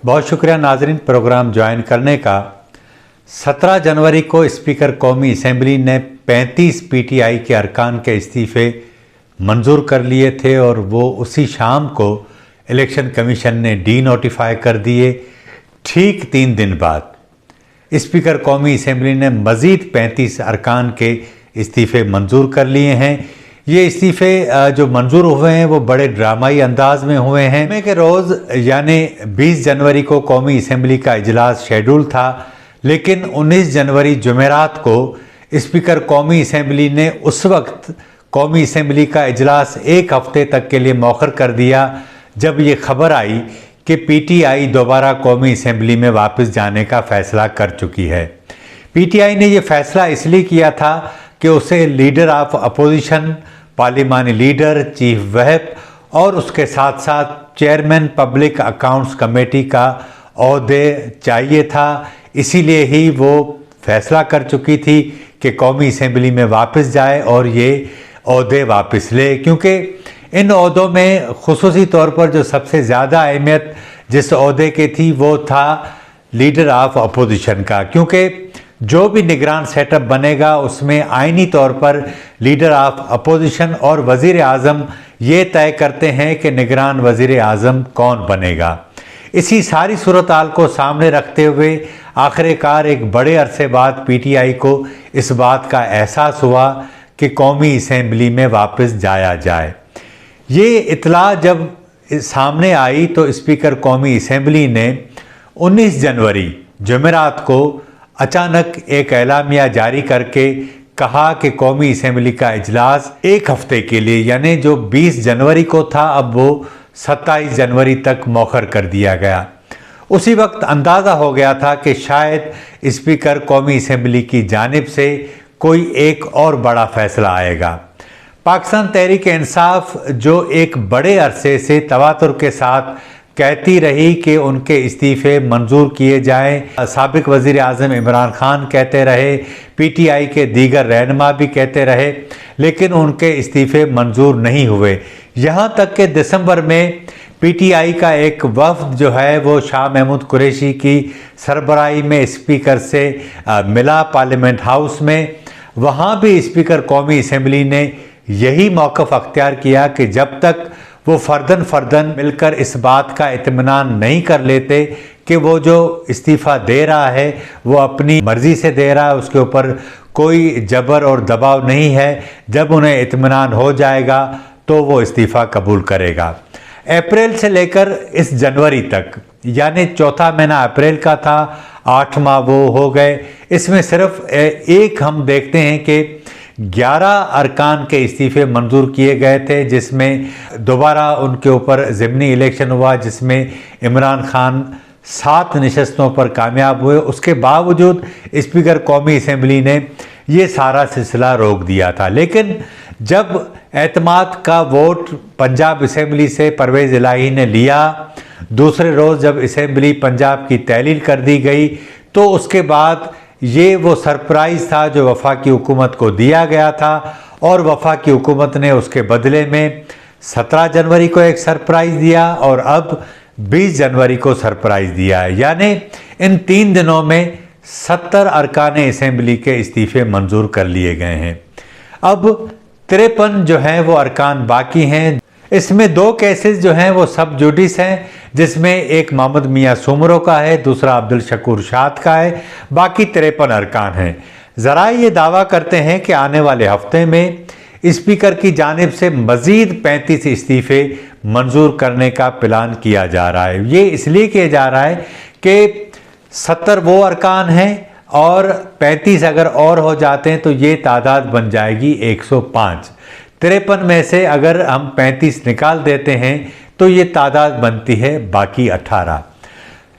बहुत शुक्रिया नाजरीन प्रोग्राम ज्वाइन करने का। 17 जनवरी को स्पीकर कौमी असम्बली ने 35 पीटीआई के अरकान के इस्तीफ़े मंजूर कर लिए थे और वो उसी शाम को इलेक्शन कमीशन ने डी नोटिफाई कर दिए। ठीक 3 दिन बाद स्पीकर कौमी असम्बली ने मज़ीद 35 अरकान के इस्तीफ़े मंजूर कर लिए हैं। ये इस्तीफ़े जो मंजूर हुए हैं वो बड़े ड्रामाई अंदाज में हुए हैं। जुमे के रोज़ यानी 20 जनवरी को कौमी असम्बली का इजलास शेड्यूल था, लेकिन 19 जनवरी जुमेरात को स्पीकर कौमी असम्बली ने उस वक्त कौमी असम्बली का इजलास 1 हफ्ते तक के लिए मौखर कर दिया, जब ये खबर आई कि पीटीआई दोबारा कौमी असम्बली में वापस जाने का फ़ैसला कर चुकी है। पीटीआई ने यह फ़ैसला इसलिए किया था कि उसे leader of opposition, parliamentary leader, chief whip और उसके साथ साथ चेयरमैन पब्लिक अकाउंट्स कमेटी का ओहदे चाहिए था। इसीलिए ही वो फैसला कर चुकी थी कि कौमी असम्बली में वापस जाए और ये ओहदे वापस ले, क्योंकि इन ओहदों में खुसूसी तौर पर जो सबसे ज़्यादा अहमियत जिस ओहदे की थी वो था लीडर ऑफ अपोजिशन का, क्योंकि जो भी निगरान सेटअप बनेगा उसमें आईनी तौर पर लीडर ऑफ अपोजिशन और वज़ीर आज़म ये तय करते हैं कि निगरान वज़ीर आज़म कौन बनेगा। इसी सारी सूरत हाल को सामने रखते हुए आखिरकार एक बड़े अरसे बाद पीटीआई को इस बात का एहसास हुआ कि कौमी असम्बली में वापस जाया जाए। ये इत्तला जब सामने आई तो स्पीकर कौमी असम्बली ने 19 जनवरी जुमेरात को अचानक एक एलामिया जारी करके कहा कि कौमी असम्बली का इजलास 1 हफ्ते के लिए यानी जो 20 जनवरी को था अब वो 27 जनवरी तक मौखर कर दिया गया। उसी वक्त अंदाज़ा हो गया था कि शायद स्पीकर कौमी असम्बली की जानिब से कोई एक और बड़ा फ़ैसला आएगा। पाकिस्तान तहरीक इंसाफ जो एक बड़े अरसे से तवातुर के साथ कहती रही कि उनके इस्तीफ़े मंजूर किए जाएं, साबिक वज़ीर आज़म इमरान खान कहते रहे, पीटीआई के दीगर रहनुमा भी कहते रहे, लेकिन उनके इस्तीफ़े मंजूर नहीं हुए। यहाँ तक कि दिसंबर में पीटीआई का एक वफ़द जो है वो शाह महमूद कुरैशी की सरबराही में स्पीकर से मिला पार्लियामेंट हाउस में। वहाँ भी स्पीकर कौमी असम्बली ने यही मौक़िफ़ अख्तियार किया कि जब तक वो फ़र्दन मिलकर इस बात का इत्मीनान नहीं कर लेते कि वो जो इस्तीफ़ा दे रहा है वो अपनी मर्ज़ी से दे रहा है, उसके ऊपर कोई जबर और दबाव नहीं है, जब उन्हें इत्मीनान हो जाएगा तो वो इस्तीफ़ा कबूल करेगा। अप्रैल से लेकर इस जनवरी तक यानी चौथा महीना अप्रैल का था, 8 माह वो हो गए। इसमें सिर्फ एक हम देखते हैं कि 11 अरकान के इस्तीफ़े मंजूर किए गए थे, जिसमें दोबारा उनके ऊपर ज़िमनी इलेक्शन हुआ जिसमें इमरान खान 7 नशस्तों पर कामयाब हुए। उसके बावजूद स्पीकर कौमी असम्बली ने ये सारा सिलसिला रोक दिया था। लेकिन जब एतमाद का वोट पंजाब असम्बली से परवेज़ इलाही ने लिया, दूसरे रोज़ जब असम्बली पंजाब की तहलील कर दी गई तो उसके बाद ये वो सरप्राइज़ था जो वफाकी हुकूमत को दिया गया था और वफाकी हुकूमत ने उसके बदले में 17 जनवरी को एक सरप्राइज़ दिया और अब 20 जनवरी को सरप्राइज़ दिया है। यानी इन 3 दिनों में 70 अरकान असम्बली के इस्तीफ़े मंजूर कर लिए गए हैं। अब 53 जो हैं वो अरकान बाकी हैं। इसमें 2 केसेस जो हैं वो सब जुडिस हैं, जिसमें एक मोहम्मद मियाँ सुमरो का है, दूसरा अब्दुल शकूर शाद का है। बाकी 53 अरकान हैं। ज़रा ये दावा करते हैं कि आने वाले हफ्ते में स्पीकर की जानिब से मज़ीद 35 इस्तीफ़े मंजूर करने का प्लान किया जा रहा है। ये इसलिए किया जा रहा है कि 70 वो अरकान हैं और 35 अगर और हो जाते हैं तो ये तादाद बन जाएगी 105। 53 में से अगर हम 35 निकाल देते हैं तो ये तादाद बनती है बाकी 18।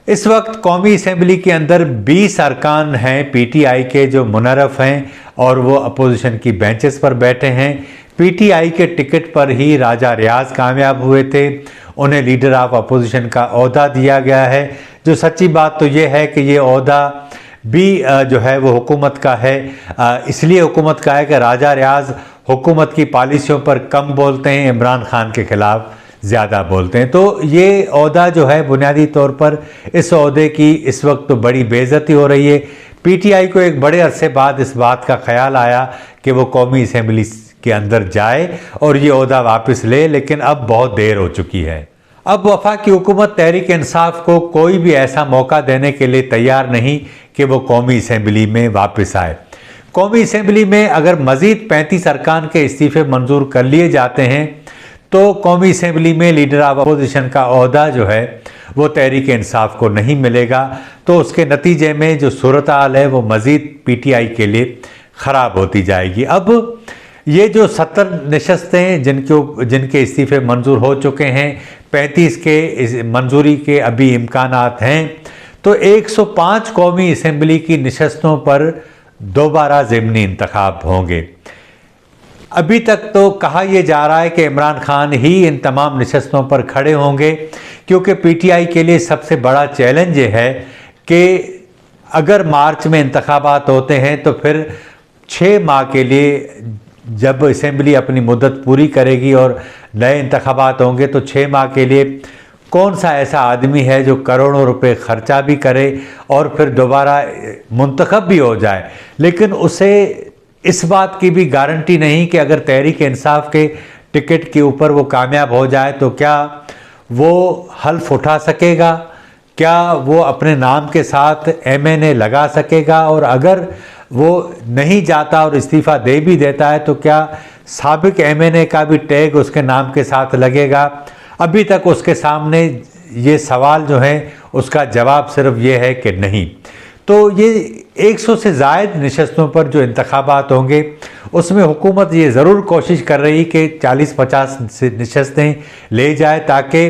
इस वक्त कौमी असम्बली के अंदर 20 अरकान हैं पीटीआई के जो मुनर्रफ हैं और वो अपोजिशन की बेंचेस पर बैठे हैं। पीटीआई के टिकट पर ही राजा रियाज कामयाब हुए थे, उन्हें लीडर ऑफ अपोजिशन का ओहदा दिया गया है। जो सच्ची बात तो ये है कि ये ओहदा भी जो है वो हुकूमत का है, इसलिए हुकूमत का है कि राजा रियाज हुकूमत की पॉलिसियों पर कम बोलते हैं, इमरान खान के ख़िलाफ़ ज़्यादा बोलते हैं। तो ये ओहदा जो है बुनियादी तौर पर इस ओहदे की इस वक्त तो बड़ी बेइज्जती हो रही है। पीटीआई को एक बड़े अरसे बाद इस बात का ख्याल आया कि वो कौमी असम्बली के अंदर जाए और ये ओहदा वापस ले, लेकिन अब बहुत देर हो चुकी है। अब वफाकी हुकूमत तहरीक इंसाफ को कोई भी ऐसा मौका देने के लिए तैयार नहीं कि वो कौमी असम्बली में वापस आए। कौमी असम्बली में अगर मज़ीद 35 अरकान के इस्तीफ़े मंजूर कर लिए जाते हैं तो कौमी असम्बली में लीडर ऑफ अपोजिशन का ओहदा जो है वो तहरीक इंसाफ को नहीं मिलेगा। तो उसके नतीजे में जो सूरत हाल है वो मज़ीद पीटीआई के लिए ख़राब होती जाएगी। अब ये जो 70 नशस्तें जिनके इस्तीफ़े मंजूर हो चुके हैं, 35 के मंजूरी के अभी इम्कानात हैं, तो 105 कौमी असम्बली की नशस्तों पर दोबारा ज़िमनी इंतखाब होंगे। अभी तक तो कहा यह जा रहा है कि इमरान खान ही इन तमाम नशस्तों पर खड़े होंगे, क्योंकि पीटीआई के लिए सबसे बड़ा चैलेंज ये है कि अगर मार्च में इंतखाबात होते हैं तो फिर 6 माह के लिए जब असम्बली अपनी मुद्दत पूरी करेगी और नए इंतखाबात होंगे तो 6 माह के लिए कौन सा ऐसा आदमी है जो करोड़ों रुपए खर्चा भी करे और फिर दोबारा मुंतखब भी हो जाए। लेकिन उसे इस बात की भी गारंटी नहीं कि अगर तहरीक इंसाफ के टिकट के ऊपर वो कामयाब हो जाए तो क्या वो हल्फ उठा सकेगा, क्या वो अपने नाम के साथ एमएनए लगा सकेगा, और अगर वो नहीं जाता और इस्तीफ़ा दे भी देता है तो क्या साबिक एमएनए का भी टैग उसके नाम के साथ लगेगा। अभी तक उसके सामने ये सवाल जो है उसका जवाब सिर्फ ये है कि नहीं। तो ये 100 से ज़ायद नशस्तों पर जो इंतखाबात होंगे उसमें हुकूमत ये ज़रूर कोशिश कर रही कि 40-50 नशस्तें ले जाए ताकि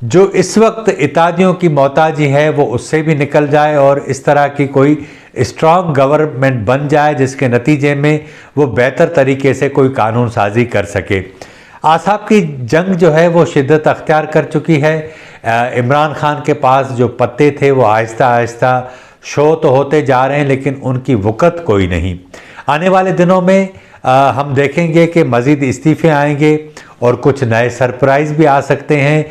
जो इस वक्त इत्तेहादियों की मोहताजी है वो उससे भी निकल जाए और इस तरह की कोई स्ट्रॉन्ग गवर्नमेंट बन जाए जिसके नतीजे में वो बेहतर तरीके से कोई कानून साजी कर सके। आसाब की जंग जो है वो शिद्दत अख्तियार कर चुकी है। इमरान खान के पास जो पत्ते थे वो आहिस्ता आहिस्ता शो तो होते जा रहे हैं, लेकिन उनकी वक़्त कोई नहीं। आने वाले दिनों में हम देखेंगे कि मज़ीद इस्तीफ़े आएंगे और कुछ नए सरप्राइज़ भी आ सकते हैं।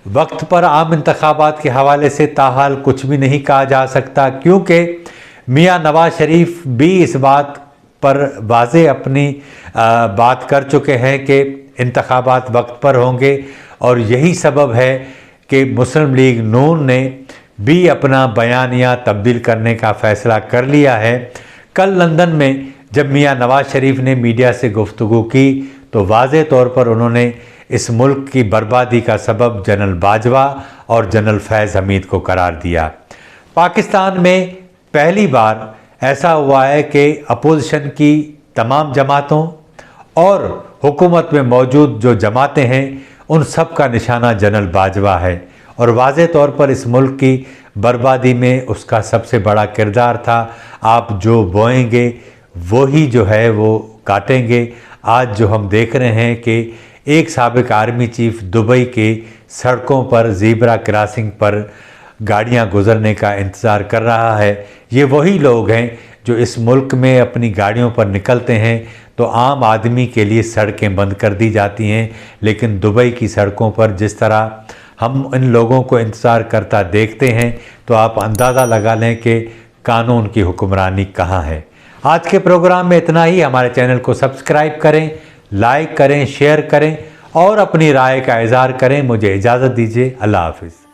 वक्त पर आम इंतखाबात के हवाले से ताहाल कुछ भी नहीं कहा जा सकता, क्योंकि मियाँ नवाज शरीफ भी इस बात पर वाज़े अपनी बात कर चुके हैं कि इंतखाबात वक्त पर होंगे, और यही सबब है कि मुस्लिम लीग नून ने भी अपना बयानिया तब्दील करने का फ़ैसला कर लिया है। कल लंदन में जब मियाँ नवाज शरीफ ने मीडिया से गुफ्तगू की तो वाज़े तौर पर उन्होंने इस मुल्क की बर्बादी का सबब जनरल बाजवा और जनरल फैज़ हमीद को करार दिया। पाकिस्तान में पहली बार ऐसा हुआ है कि अपोजिशन की तमाम जमातों और हुकूमत में मौजूद जो जमातें हैं उन सब का निशाना जनरल बाजवा है, और वाज़े तौर पर इस मुल्क की बर्बादी में उसका सबसे बड़ा किरदार था। आप जो बोएंगे वही जो है वो काटेंगे। आज जो हम देख रहे हैं कि एक साबिक आर्मी चीफ दुबई के सड़कों पर ज़ीब्रा क्रॉसिंग पर गाड़ियां गुजरने का इंतज़ार कर रहा है। ये वही लोग हैं जो इस मुल्क में अपनी गाड़ियों पर निकलते हैं तो आम आदमी के लिए सड़कें बंद कर दी जाती हैं, लेकिन दुबई की सड़कों पर जिस तरह हम इन लोगों को इंतज़ार करता देखते हैं तो आप अंदाज़ा लगा लें कि कानून की हुक्मरानी कहाँ है। आज के प्रोग्राम में इतना ही। हमारे चैनल को सब्सक्राइब करें, लाइक करें, शेयर करें और अपनी राय का इज़हार करें। मुझे इजाज़त दीजिए। अल्लाह हाफ़िज़।